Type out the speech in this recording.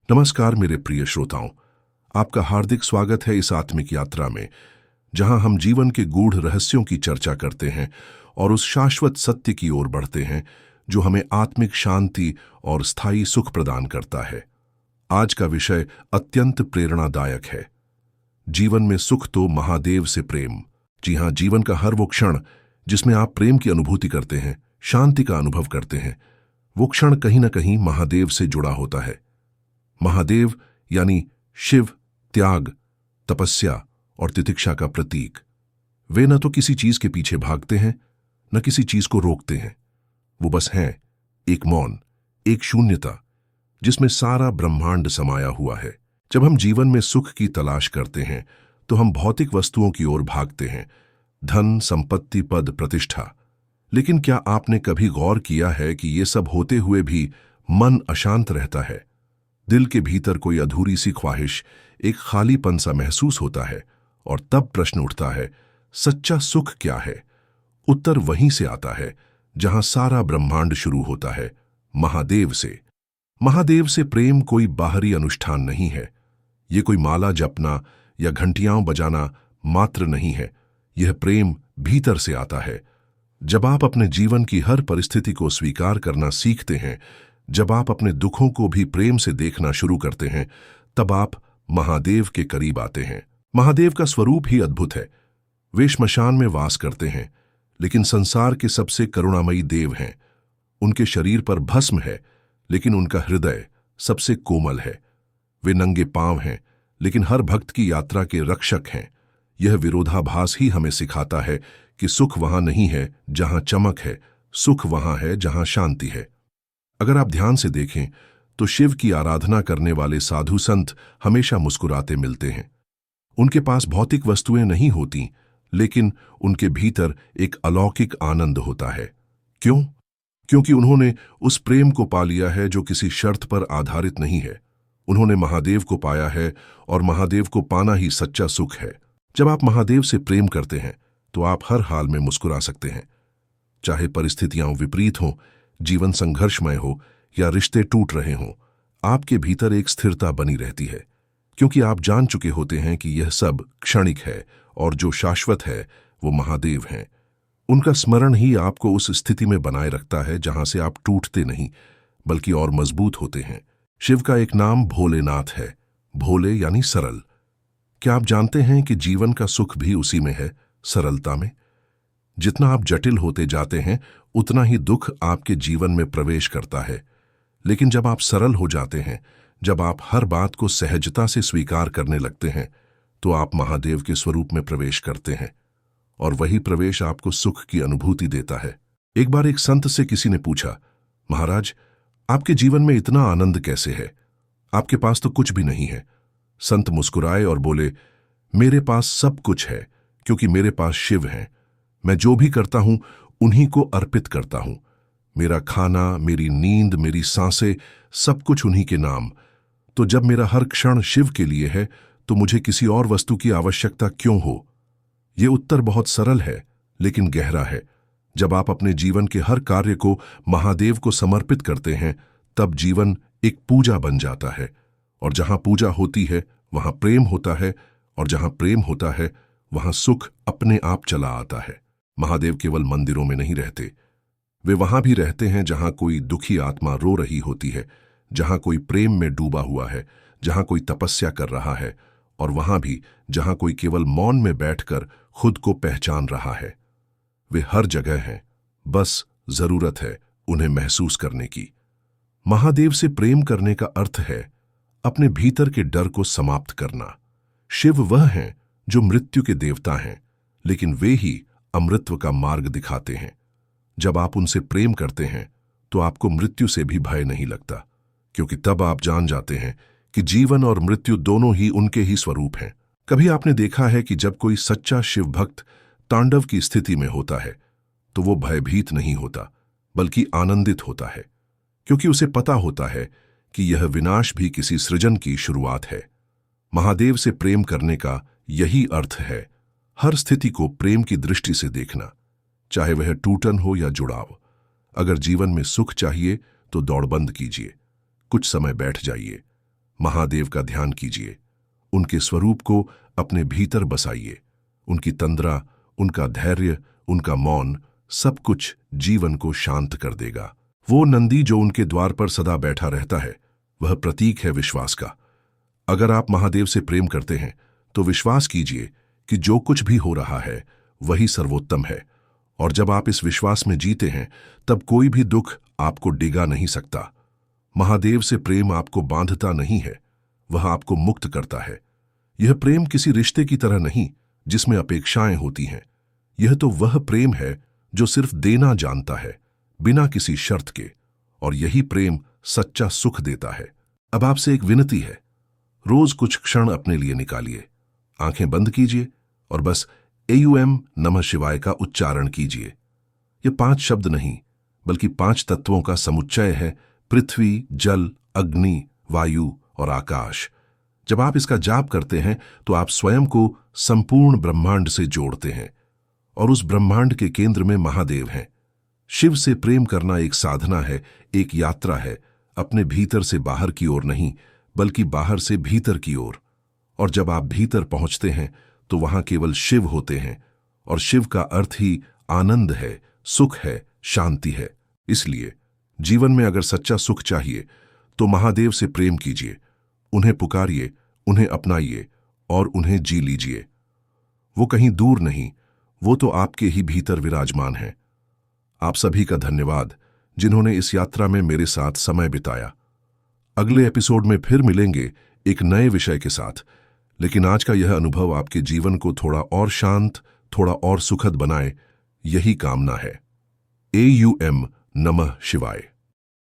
नमस्कार मेरे प्रिय श्रोताओं, आपका हार्दिक स्वागत है इस आत्मिक यात्रा में, जहां हम जीवन के गूढ़ रहस्यों की चर्चा करते हैं और उस शाश्वत सत्य की ओर बढ़ते हैं जो हमें आत्मिक शांति और स्थायी सुख प्रदान करता है। आज का विषय अत्यंत प्रेरणादायक है। जीवन में सुख तो महादेव से प्रेम। जी हाँ, जीवन का हर वो क्षण जिसमें आप प्रेम की अनुभूति करते हैं, शांति का अनुभव करते हैं, वो क्षण कहीं ना कहीं महादेव से जुड़ा होता है। महादेव यानी शिव, त्याग, तपस्या और तितिक्षा का प्रतीक। वे न तो किसी चीज के पीछे भागते हैं, न किसी चीज को रोकते हैं। वो बस हैं, एक मौन, एक शून्यता जिसमें सारा ब्रह्मांड समाया हुआ है। जब हम जीवन में सुख की तलाश करते हैं तो हम भौतिक वस्तुओं की ओर भागते हैं, धन, संपत्ति, पद, प्रतिष्ठा। लेकिन क्या आपने कभी गौर किया है कि ये सब होते हुए भी मन अशांत रहता है? दिल के भीतर कोई अधूरी सी ख्वाहिश, एक खालीपन सा महसूस होता है। और तब प्रश्न उठता है, सच्चा सुख क्या है? उत्तर वहीं से आता है जहां सारा ब्रह्मांड शुरू होता है, महादेव से। महादेव से प्रेम कोई बाहरी अनुष्ठान नहीं है। ये कोई माला जपना या घंटियां बजाना मात्र नहीं है। यह प्रेम भीतर से आता है। जब आप अपने जीवन की हर परिस्थिति को स्वीकार करना सीखते हैं, जब आप अपने दुखों को भी प्रेम से देखना शुरू करते हैं, तब आप महादेव के करीब आते हैं। महादेव का स्वरूप ही अद्भुत है। वे श्मशान में वास करते हैं, लेकिन संसार के सबसे करुणामयी देव हैं। उनके शरीर पर भस्म है, लेकिन उनका हृदय सबसे कोमल है। वे नंगे पांव हैं, लेकिन हर भक्त की यात्रा के रक्षक हैं। यह विरोधाभास ही हमें सिखाता है कि सुख वहां नहीं है जहां चमक है, सुख वहां है जहां शांति है। अगर आप ध्यान से देखें तो शिव की आराधना करने वाले साधु संत हमेशा मुस्कुराते मिलते हैं। उनके पास भौतिक वस्तुएं नहीं होती, लेकिन उनके भीतर एक अलौकिक आनंद होता है। क्यों? क्योंकि उन्होंने उस प्रेम को पा लिया है जो किसी शर्त पर आधारित नहीं है। उन्होंने महादेव को पाया है, और महादेव को पाना ही सच्चा सुख है। जब आप महादेव से प्रेम करते हैं तो आप हर हाल में मुस्कुरा सकते हैं। चाहे परिस्थितियां विपरीत हों, जीवन संघर्षमय हो या रिश्ते टूट रहे हों, आपके भीतर एक स्थिरता बनी रहती है, क्योंकि आप जान चुके होते हैं कि यह सब क्षणिक है और जो शाश्वत है वो महादेव हैं। उनका स्मरण ही आपको उस स्थिति में बनाए रखता है जहां से आप टूटते नहीं, बल्कि और मजबूत होते हैं। शिव का एक नाम भोलेनाथ है। भोले यानी सरल। क्या आप जानते हैं कि जीवन का सुख भी उसी में है, सरलता में? जितना आप जटिल होते जाते हैं, उतना ही दुख आपके जीवन में प्रवेश करता है। लेकिन जब आप सरल हो जाते हैं, जब आप हर बात को सहजता से स्वीकार करने लगते हैं, तो आप महादेव के स्वरूप में प्रवेश करते हैं, और वही प्रवेश आपको सुख की अनुभूति देता है। एक बार एक संत से किसी ने पूछा, महाराज, आपके जीवन में इतना आनंद कैसे है? आपके पास तो कुछ भी नहीं है। संत मुस्कुराए और बोले, मेरे पास सब कुछ है, क्योंकि मेरे पास शिव हैं। मैं जो भी करता हूं उन्हीं को अर्पित करता हूं। मेरा खाना, मेरी नींद, मेरी सांसें, सब कुछ उन्हीं के नाम। तो जब मेरा हर क्षण शिव के लिए है, तो मुझे किसी और वस्तु की आवश्यकता क्यों हो? ये उत्तर बहुत सरल है, लेकिन गहरा है। जब आप अपने जीवन के हर कार्य को महादेव को समर्पित करते हैं, तब जीवन एक पूजा बन जाता है। और जहां पूजा होती है वहां प्रेम होता है, और जहां प्रेम होता है वहां सुख अपने आप चला आता है। महादेव केवल मंदिरों में नहीं रहते। वे वहां भी रहते हैं जहां कोई दुखी आत्मा रो रही होती है, जहां कोई प्रेम में डूबा हुआ है, जहां कोई तपस्या कर रहा है, और वहां भी जहां कोई केवल मौन में बैठकर खुद को पहचान रहा है। वे हर जगह हैं, बस जरूरत है उन्हें महसूस करने की। महादेव से प्रेम करने का अर्थ है अपने भीतर के डर को समाप्त करना। शिव वह हैं जो मृत्यु के देवता हैं, लेकिन वे ही अमृतत्व का मार्ग दिखाते हैं। जब आप उनसे प्रेम करते हैं तो आपको मृत्यु से भी भय नहीं लगता, क्योंकि तब आप जान जाते हैं कि जीवन और मृत्यु दोनों ही उनके ही स्वरूप हैं। कभी आपने देखा है कि जब कोई सच्चा शिव भक्त तांडव की स्थिति में होता है तो वो भयभीत नहीं होता, बल्कि आनंदित होता है, क्योंकि उसे पता होता है कि यह विनाश भी किसी सृजन की शुरुआत है। महादेव से प्रेम करने का यही अर्थ है, हर स्थिति को प्रेम की दृष्टि से देखना, चाहे वह टूटन हो या जुड़ाव। अगर जीवन में सुख चाहिए तो दौड़ बंद कीजिए, कुछ समय बैठ जाइए, महादेव का ध्यान कीजिए, उनके स्वरूप को अपने भीतर बसाइए। उनकी तंद्रा, उनका धैर्य, उनका मौन, सब कुछ जीवन को शांत कर देगा। वो नंदी जो उनके द्वार पर सदा बैठा रहता है, वह प्रतीक है विश्वास का। अगर आप महादेव से प्रेम करते हैं तो विश्वास कीजिए कि जो कुछ भी हो रहा है वही सर्वोत्तम है। और जब आप इस विश्वास में जीते हैं तब कोई भी दुख आपको डिगा नहीं सकता। महादेव से प्रेम आपको बांधता नहीं है, वह आपको मुक्त करता है। यह प्रेम किसी रिश्ते की तरह नहीं जिसमें अपेक्षाएं होती हैं। यह तो वह प्रेम है जो सिर्फ देना जानता है, बिना किसी शर्त के, और यही प्रेम सच्चा सुख देता है। अब आपसे एक विनती है, रोज कुछ क्षण अपने लिए निकालिए, आंखें बंद कीजिए और बस एयूएम नमः शिवाय का उच्चारण कीजिए। ये 5 शब्द नहीं बल्कि 5 तत्वों का समुच्चय है, पृथ्वी, जल, अग्नि, वायु और आकाश। जब आप इसका जाप करते हैं तो आप स्वयं को संपूर्ण ब्रह्मांड से जोड़ते हैं, और उस ब्रह्मांड के केंद्र में महादेव हैं। शिव से प्रेम करना एक साधना है, एक यात्रा है, अपने भीतर से बाहर की ओर नहीं बल्कि बाहर से भीतर की ओर। और जब आप भीतर पहुंचते हैं तो वहां केवल शिव होते हैं, और शिव का अर्थ ही आनंद है, सुख है, शांति है। इसलिए जीवन में अगर सच्चा सुख चाहिए तो महादेव से प्रेम कीजिए, उन्हें पुकारिए, उन्हें अपनाइए और उन्हें जी लीजिए। वो कहीं दूर नहीं, वो तो आपके ही भीतर विराजमान है। आप सभी का धन्यवाद जिन्होंने इस यात्रा में मेरे साथ समय बिताया। अगले एपिसोड में फिर मिलेंगे एक नए विषय के साथ, लेकिन आज का यह अनुभव आपके जीवन को थोड़ा और शांत, थोड़ा और सुखद बनाए, यही कामना है। एयूएम नमः शिवाय।